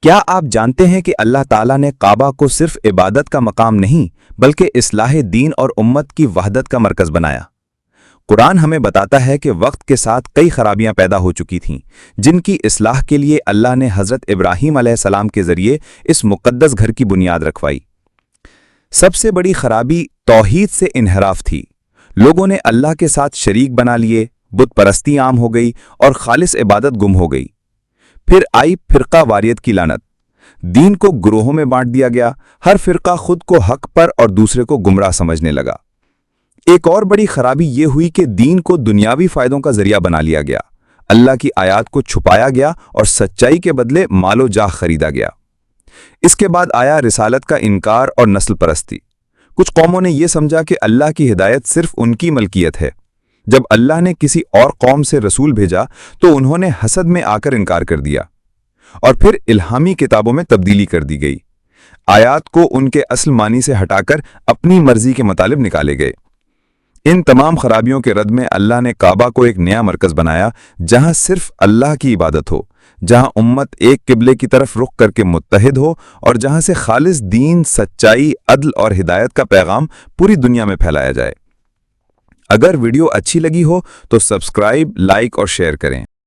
کیا آپ جانتے ہیں کہ اللہ تعالیٰ نے کعبہ کو صرف عبادت کا مقام نہیں بلکہ اصلاح دین اور امت کی وحدت کا مرکز بنایا؟ قرآن ہمیں بتاتا ہے کہ وقت کے ساتھ کئی خرابیاں پیدا ہو چکی تھیں جن کی اصلاح کے لیے اللہ نے حضرت ابراہیم علیہ السلام کے ذریعے اس مقدس گھر کی بنیاد رکھوائی۔ سب سے بڑی خرابی توحید سے انحراف تھی۔ لوگوں نے اللہ کے ساتھ شریک بنا لیے، بت پرستی عام ہو گئی اور خالص عبادت گم ہو گئی۔ پھر آئی فرقہ واریت کی لعنت۔ دین کو گروہوں میں بانٹ دیا گیا، ہر فرقہ خود کو حق پر اور دوسرے کو گمراہ سمجھنے لگا۔ ایک اور بڑی خرابی یہ ہوئی کہ دین کو دنیاوی فائدوں کا ذریعہ بنا لیا گیا، اللہ کی آیات کو چھپایا گیا اور سچائی کے بدلے مال و جاہ خریدا گیا۔ اس کے بعد آیا رسالت کا انکار اور نسل پرستی۔ کچھ قوموں نے یہ سمجھا کہ اللہ کی ہدایت صرف ان کی ملکیت ہے۔ جب اللہ نے کسی اور قوم سے رسول بھیجا تو انہوں نے حسد میں آ کر انکار کر دیا، اور پھر الہامی کتابوں میں تبدیلی کر دی گئی۔ آیات کو ان کے اصل معنی سے ہٹا کر اپنی مرضی کے مطالب نکالے گئے۔ ان تمام خرابیوں کے رد میں اللہ نے کعبہ کو ایک نیا مرکز بنایا جہاں صرف اللہ کی عبادت ہو، جہاں امت ایک قبلے کی طرف رخ کر کے متحد ہو اور جہاں سے خالص دین، سچائی، عدل اور ہدایت کا پیغام پوری دنیا میں پھیلایا جائے۔ اگر ویڈیو اچھی لگی ہو تو سبسکرائب، لائک اور شیئر کریں۔